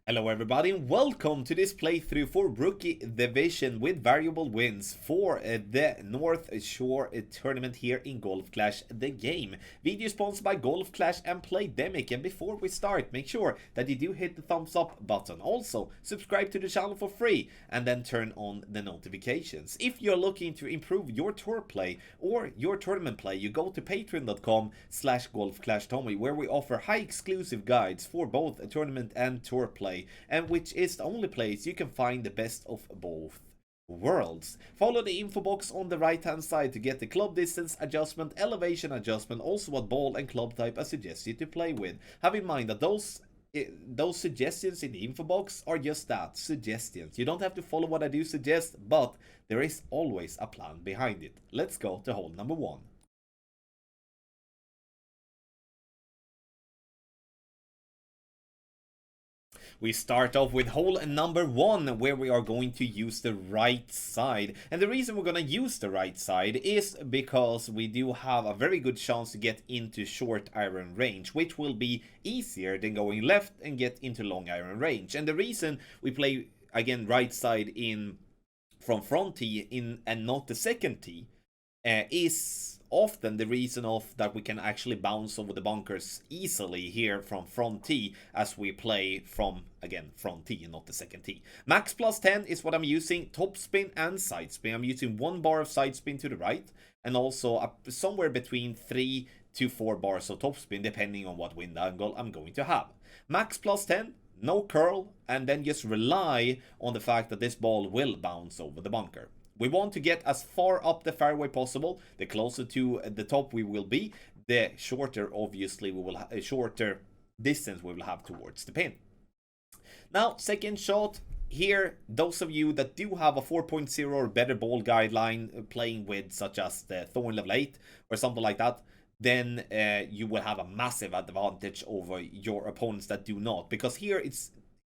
Hello everybody and welcome to this playthrough for Rookie Division with variable wins for the Northshore Tournament here in Golf Clash the game. Video sponsored by Golf Clash and Playdemic, and before we start make sure that you do hit the thumbs up button. Also subscribe to the channel for free and then turn on the notifications. If you're looking to improve your tour play or your tournament play, you go to patreon.com/golfclashtommy where we offer high exclusive guides for both a tournament and tour play, and which is the only place you can find the best of both worlds. Follow the info box on the right hand side to get the club distance adjustment, elevation adjustment, also what ball and club type I suggest you to play with. Have in mind that those suggestions in the info box are just that, suggestions. You don't have to follow what I do suggest, but there is always a plan behind it. Let's go to hole number 1. We start off with hole number 1, where we are going to use the right side. And the reason we're going to use the right side is because we do have a very good chance to get into short iron range, which will be easier than going left and get into long iron range. And the reason we play, again, right side in from front tee and not the second tee is often the reason of that we can actually bounce over the bunkers easily here from front tee, as we play from, again, front tee and not the second tee. Max plus 10 is what I'm using, top spin and side spin. I'm using 1 bar of side spin to the right and also somewhere between 3 to 4 bars of top spin depending on what wind angle I'm going to have. Max plus 10, no curl, and then just rely on the fact that this ball will bounce over the bunker. We want to get as far up the fairway possible. The closer to the top we will be, the shorter, obviously, we will a shorter distance we will have towards the pin. Now, second shot. Here, those of you that do have a 4.0 or better ball guideline playing with, such as the Thorn level 8 or something like that, then you will have a massive advantage over your opponents that do not. Because here,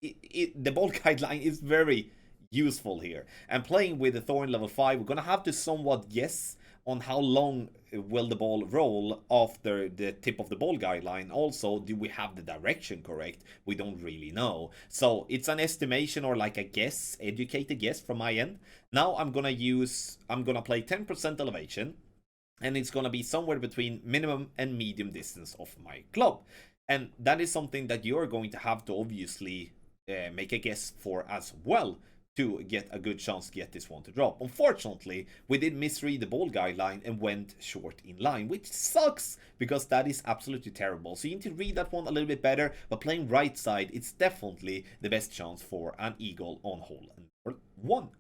the ball guideline is very useful here, and playing with the Thorn level 5, we're gonna have to somewhat guess on how long will the ball roll after the tip of the ball guideline. Also, do we have the direction correct? We don't really know, so it's an estimation or like a guess, educated guess from my end. Now I'm gonna play 10% elevation, and it's gonna be somewhere between minimum and medium distance of my club, and that is something that you're going to have to obviously make a guess for as well, to get a good chance to get this one to drop. Unfortunately, we did misread the ball guideline and went short in line, which sucks because that is absolutely terrible. So you need to read that one a little bit better, but playing right side, it's definitely the best chance for an eagle on hole number 1.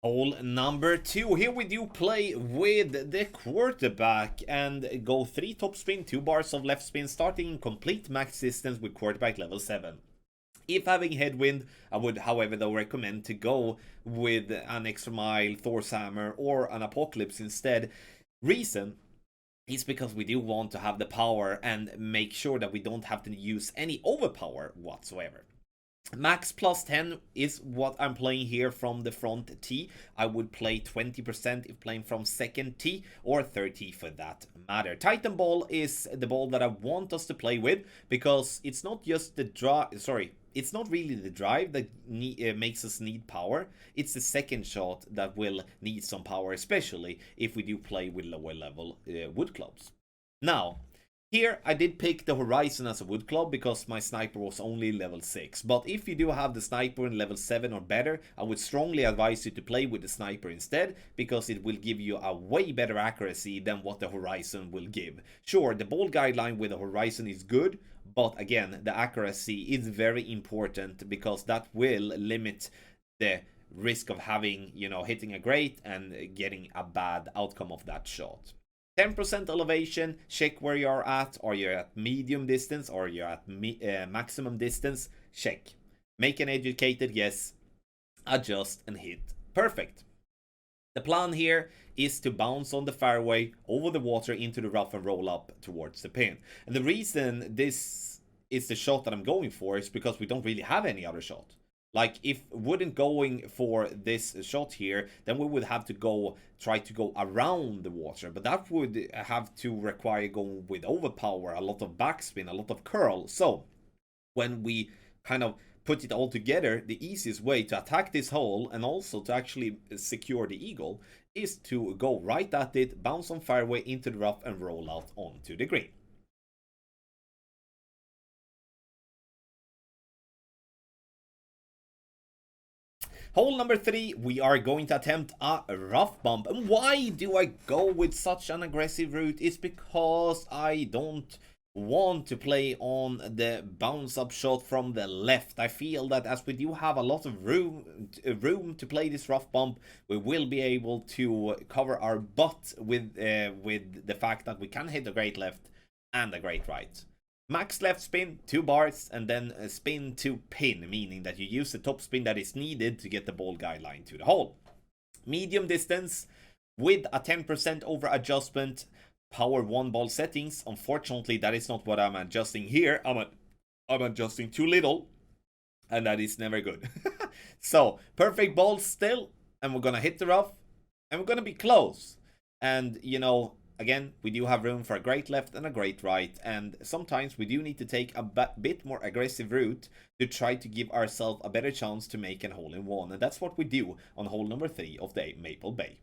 Hole number 2. Here we do play with the quarterback and go 3 top spin, 2 bars of left spin, starting in complete max distance with quarterback level 7. If having headwind, I would, however, though, recommend to go with an extra mile, Thor's hammer, or an apocalypse instead. Reason is because we do want to have the power and make sure that we don't have to use any overpower whatsoever. Max plus 10 is what I'm playing here from the front tee. I would play 20% if playing from second tee, or 30 for that matter. Titan ball is the ball that I want us to play with, because it's not just the it's not really the drive that makes us need power. It's the second shot that will need some power, especially if we do play with lower level wood clubs. Now, here, I did pick the Horizon as a wood club because my sniper was only level 6. But if you do have the sniper in level 7 or better, I would strongly advise you to play with the sniper instead, because it will give you a way better accuracy than what the Horizon will give. Sure, the ball guideline with the Horizon is good, but again, the accuracy is very important, because that will limit the risk of having, hitting a great and getting a bad outcome of that shot. 10% elevation, check where you are at. Are you at medium distance or are you at maximum distance? Check. Make an educated guess, adjust and hit perfect. The plan here is to bounce on the fairway, over the water, into the rough and roll up towards the pin. And the reason this is the shot that I'm going for is because we don't really have any other shot. Like, if wouldn't going for this shot here, then we would have to try to go around the water. But that would have to require going with overpower, a lot of backspin, a lot of curl. So, when we kind of put it all together, the easiest way to attack this hole and also to actually secure the eagle is to go right at it, bounce on fairway into the rough, and roll out onto the green. Hole number 3, we are going to attempt a rough bump. And why do I go with such an aggressive route? It's because I don't want to play on the bounce up shot from the left. I feel that as we do have a lot of room to play this rough bump, we will be able to cover our butt with the fact that we can hit a great left and a great right. Max left spin, 2 bars, and then a spin to pin, meaning that you use the top spin that is needed to get the ball guideline to the hole. Medium distance with a 10% over adjustment, power 1 ball settings. Unfortunately, that is not what I'm adjusting here. I'm adjusting too little, and that is never good. So, perfect ball still, and we're gonna hit the rough, and we're gonna be close. And, you know, again, we do have room for a great left and a great right, and sometimes we do need to take a bit more aggressive route to try to give ourselves a better chance to make a hole-in-one, and that's what we do on hole number 3 of the Maple Bay.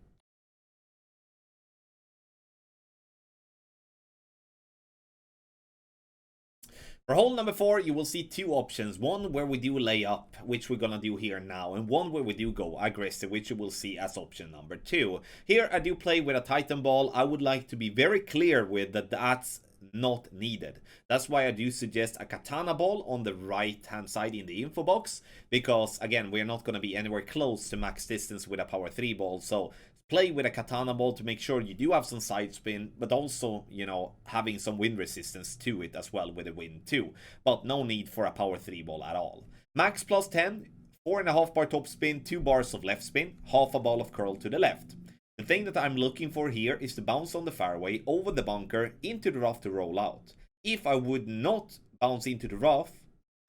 For hole number 4, you will see 2 options. One where we do lay up, which we're gonna do here now, and one where we do go aggressive, which you will see as option number 2. Here I do play with a Titan ball. I would like to be very clear with that that's not needed. That's why I do suggest a Katana ball on the right hand side in the info box, because again, we're not going to be anywhere close to max distance with a power 3 ball. So play with a Katana ball to make sure you do have some side spin, but also, you know, having some wind resistance to it as well with the wind too. But no need for a power 3 ball at all. Max plus 10, 4.5 bar top spin, 2 bars of left spin, half a ball of curl to the left. The thing that I'm looking for here is to bounce on the fairway, over the bunker, into the rough to roll out. If I would not bounce into the rough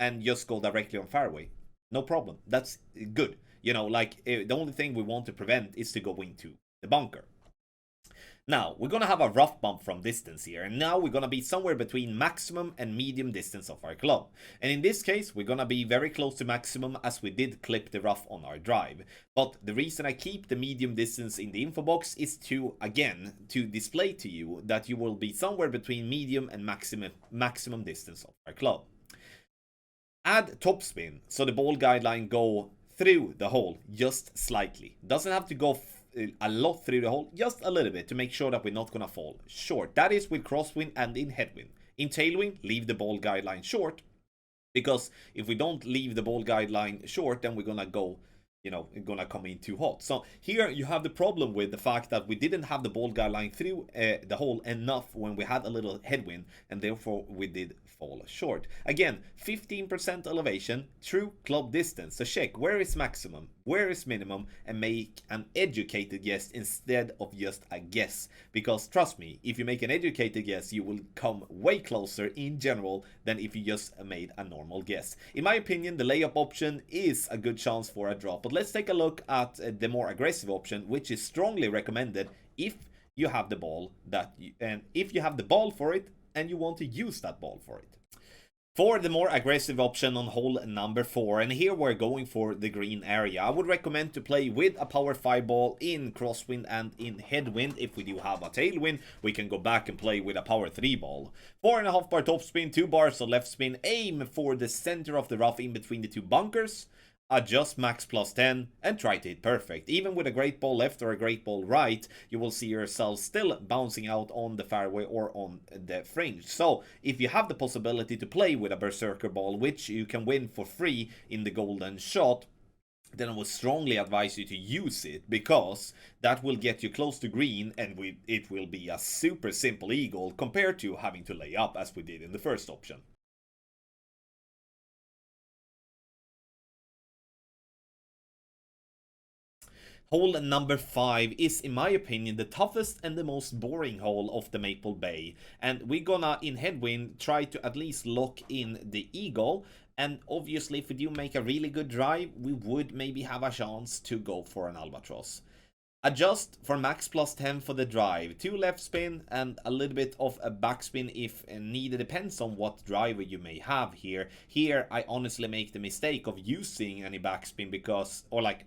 and just go directly on fairway, no problem. That's good. You know, like, the only thing we want to prevent is to go into the bunker. Now, we're going to have a rough bump from distance here, and now we're going to be somewhere between maximum and medium distance of our club. And in this case, we're going to be very close to maximum as we did clip the rough on our drive. But the reason I keep the medium distance in the info box is to, again, to display to you that you will be somewhere between medium and maximum distance of our club. Add topspin, so the ball guideline go through the hole just slightly. Doesn't have to go a lot through the hole, just a little bit to make sure that we're not gonna fall short. That is with crosswind and in headwind. In tailwind, leave the ball guideline short, because if we don't leave the ball guideline short, then we're gonna go, you know, gonna come in too hot. So here you have the problem with the fact that we didn't have the ball guideline through the hole enough when we had a little headwind, and therefore we did fall short. Again, 15% elevation, true club distance. So check where is maximum, where is minimum, and make an educated guess instead of just a guess. Because trust me, if you make an educated guess, you will come way closer in general than if you just made a normal guess. In my opinion, the layup option is a good chance for a drop. But let's take a look at the more aggressive option, which is strongly recommended if you have the ball and if you have the ball for it and you want to use that ball for it. For the more aggressive option on hole number 4, and here we're going for the green area, I would recommend to play with a power 5 ball in crosswind and in headwind. If we do have a tailwind, we can go back and play with a power 3 ball. 4.5 bar top spin, 2 bars of left spin, aim for the center of the rough in between the 2 bunkers. Adjust max plus 10 and try to hit perfect. Even with a great ball left or a great ball right, you will see yourself still bouncing out on the fairway or on the fringe. So if you have the possibility to play with a berserker ball, which you can win for free in the golden shot, then I would strongly advise you to use it, because that will get you close to green, and it will be a super simple eagle compared to having to lay up as we did in the first option. Hole number 5 is, in my opinion, the toughest and the most boring hole of the Maple Bay. And we're gonna, in headwind, try to at least lock in the eagle. And obviously, if we do make a really good drive, we would maybe have a chance to go for an albatross. Adjust for max plus 10 for the drive, 2 left spin and a little bit of a backspin if needed, depends on what driver you may have here. Here I honestly make the mistake of using any backspin because, or like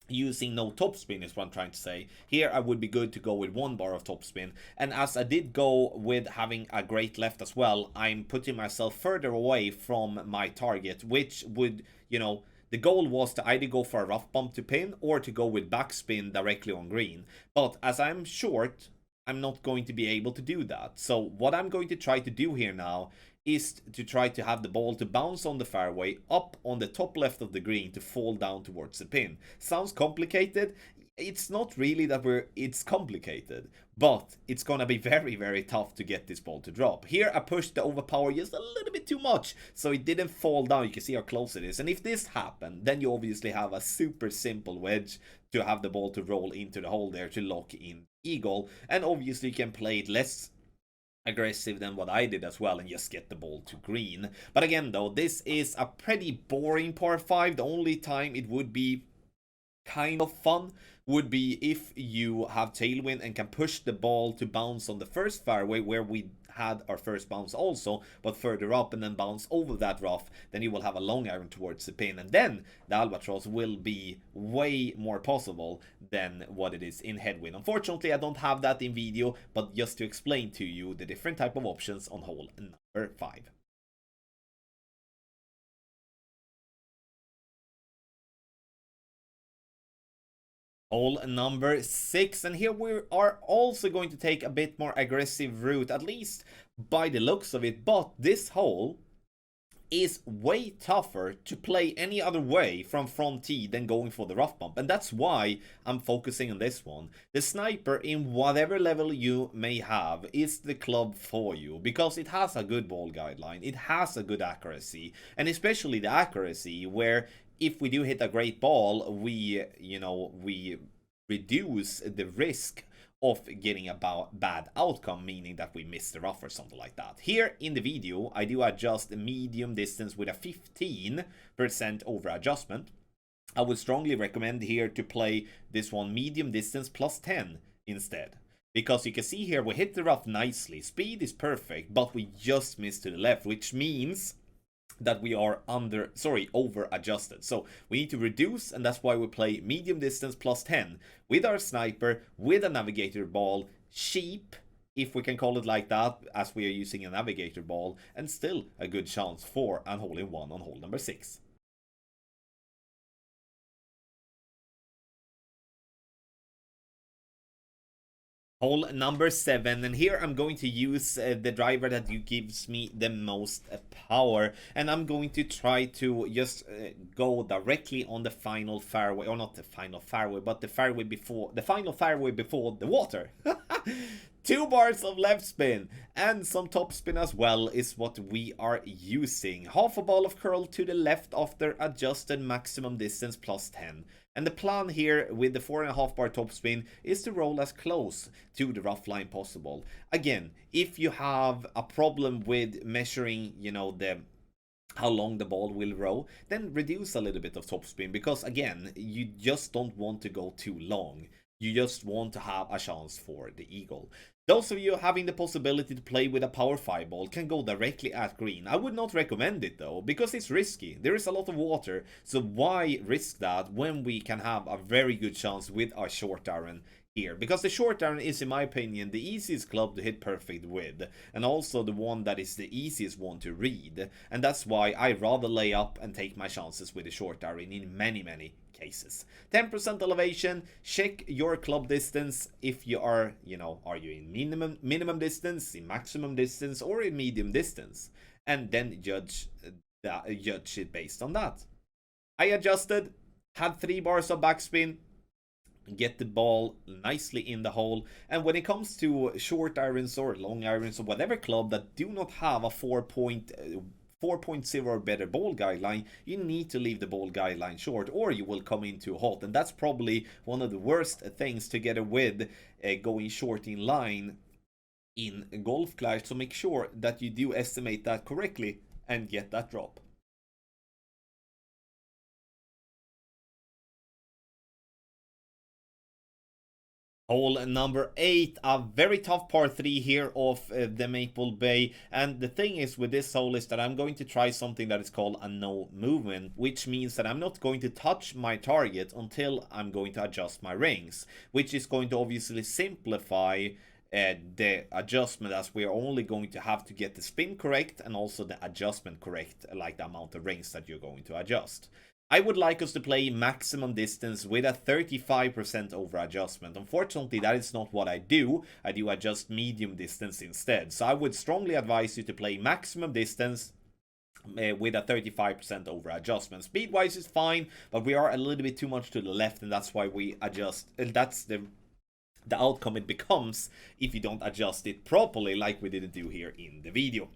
using no topspin is what I'm trying to say. Here I would be good to go with 1 bar of topspin, and as I did go with having a great left as well, I'm putting myself further away from my target, which would, you know, the goal was to either go for a rough bump to pin or to go with backspin directly on green. But as I'm short, I'm not going to be able to do that. So what I'm going to try to do here now is to try to have the ball to bounce on the fairway up on the top left of the green to fall down towards the pin. Sounds complicated? It's not really that it's complicated, but it's gonna be very, very tough to get this ball to drop. Here I pushed the overpower just a little bit too much, so it didn't fall down. You can see how close it is. And if this happened, then you obviously have a super simple wedge to have the ball to roll into the hole there to lock in eagle. And obviously you can play it less aggressive than what I did as well and just get the ball to green. But again though, this is a pretty boring par 5. The only time it would be kind of fun would be if you have tailwind and can push the ball to bounce on the first fairway where we had our first bounce also, but further up, and then bounce over that rough. Then you will have a long iron towards the pin, and then the albatross will be way more possible than what it is in headwind. Unfortunately, I don't have that in video, but just to explain to you the different type of options on hole number 5. Hole number 6, and here we are also going to take a bit more aggressive route, at least by the looks of it, but this hole is way tougher to play any other way from front tee than going for the rough bump, and that's why I'm focusing on this one. The sniper, in whatever level you may have, is the club for you because it has a good ball guideline, it has a good accuracy, and especially the accuracy where if we do hit a great ball, we reduce the risk of getting a bad outcome, meaning that we miss the rough or something like that. Here in the video, I do adjust the medium distance with a 15% over adjustment. I would strongly recommend here to play this one medium distance plus 10 instead. Because you can see here, we hit the rough nicely. Speed is perfect, but we just missed to the left, which means that we are over adjusted. So we need to reduce, and that's why we play medium distance plus 10 with our sniper, with a navigator ball, cheap, if we can call it like that, as we are using a navigator ball, and still a good chance for an hole-in-one on hole number 6. Hole number 7, and here I'm going to use the driver that gives me the most power, and I'm going to try to just go directly on the final fairway, or not the final fairway, but the final fairway before the water. 2 bars of left spin and some top spin as well is what we are using. Half a ball of curl to the left after adjusted maximum distance plus 10. And the plan here with the 4.5 bar topspin is to roll as close to the rough line possible. Again, if you have a problem with measuring, how long the ball will roll, then reduce a little bit of topspin, because again, you just don't want to go too long. You just want to have a chance for the eagle. Those of you having the possibility to play with a power 5 ball can go directly at green. I would not recommend it though, because it's risky. There is a lot of water, so why risk that when we can have a very good chance with our short iron here? Because the short iron is, in my opinion, the easiest club to hit perfect with, and also the one that is the easiest one to read. And that's why I rather lay up and take my chances with the short iron in many cases. 10% elevation, check your club distance if you are, are you in minimum distance, in maximum distance, or in medium distance, and then judge it based on that. I adjusted, had 3 bars of backspin, get the ball nicely in the hole. And when it comes to short irons or long irons or whatever club that do not have a 4.0 or better ball guideline, you need to leave the ball guideline short or you will come into hot. And that's probably one of the worst things together with going short in line in golf clash. So make sure that you do estimate that correctly and get that drop. Hole number 8, a very tough par 3 here off the Maple Bay. And the thing is with this hole is that I'm going to try something that is called a no movement, which means that I'm not going to touch my target until I'm going to adjust my rings, which is going to obviously simplify the adjustment, as we are only going to have to get the spin correct and also the adjustment correct, like the amount of rings that you're going to adjust. I would like us to play maximum distance with a 35% over adjustment. Unfortunately, that is not what I do. I do adjust medium distance instead. So I would strongly advise you to play maximum distance with a 35% over adjustment. Speed-wise is fine, but we are a little bit too much to the left, and that's why we adjust. That's the outcome it becomes if you don't adjust it properly, like we didn't do here in the video.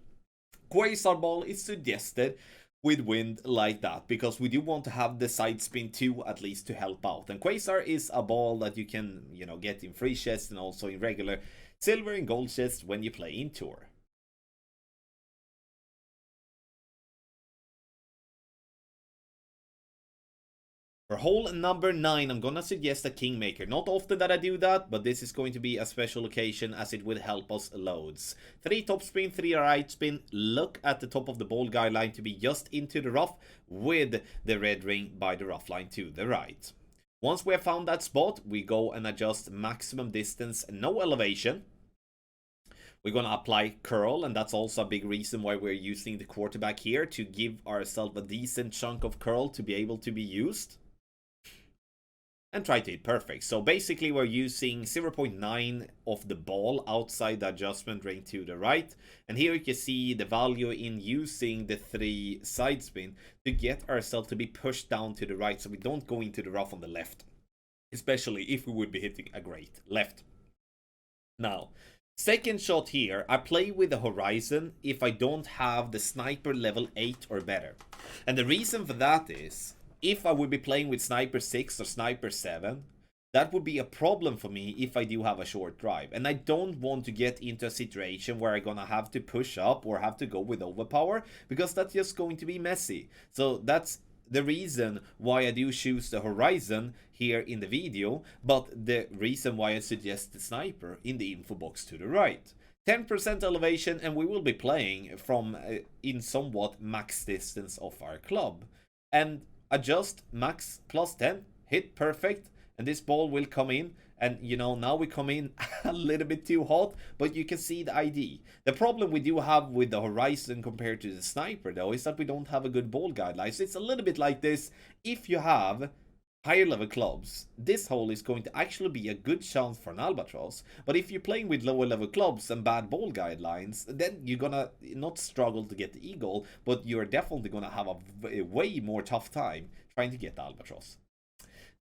Quasar ball is suggested with wind like that, because we do want to have the side spin too, at least to help out. And Quasar is a ball that you can, get in free chests and also in regular silver and gold chests when you play in tour. For hole number 9, I'm gonna suggest a Kingmaker. Not often that I do that, but this is going to be a special occasion as it will help us loads. 3 top spin, 3 right spin. Look at the top of the ball guideline to be just into the rough with the red ring by the rough line to the right. Once we have found that spot, we go and adjust maximum distance, no elevation. We're going to apply curl, and that's also a big reason why we're using the quarterback here, to give ourselves a decent chunk of curl to be able to be used. And try to hit perfect. So basically we're using 0.9 of the ball outside the adjustment ring to the right. And here you can see the value in using the 3 side spin to get ourselves to be pushed down to the right, so we don't go into the rough on the left. Especially if we would be hitting a great left. Now, second shot here, I play with the horizon if I don't have the sniper level 8 or better. And the reason for that is, if I would be playing with Sniper 6 or Sniper 7, that would be a problem for me if I do have a short drive. And I don't want to get into a situation where I'm gonna have to push up or have to go with overpower, because that's just going to be messy. So that's the reason why I do choose the horizon here in the video, but the reason why I suggest the sniper in the info box to the right. 10% elevation, and we will be playing from in somewhat max distance of our club. And adjust max plus 10, hit perfect, and this ball will come in. And now we come in a little bit too hot, but you can see the ID. The problem we do have with the horizon compared to the sniper though is that we don't have a good ball guideline. So it's a little bit like this. If you have higher level clubs, this hole is going to actually be a good chance for an albatross. But if you're playing with lower level clubs and bad ball guidelines, then you're gonna not struggle to get the eagle, but you're definitely gonna have a way more tough time trying to get the albatross.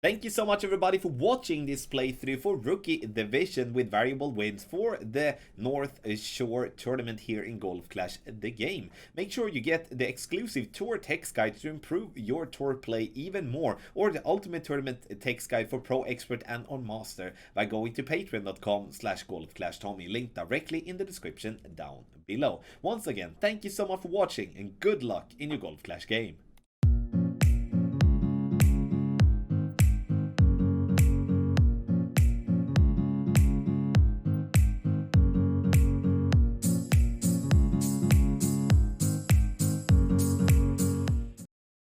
Thank you so much everybody for watching this playthrough for Rookie Division with variable wins for the Northshore Tournament here in Golf Clash the game. Make sure you get the exclusive tour text guide to improve your tour play even more, or the ultimate tournament text guide for pro, expert and on master by going to patreon.com/golfclashtommy, link directly in the description down below. Once again, thank you so much for watching and good luck in your Golf Clash game.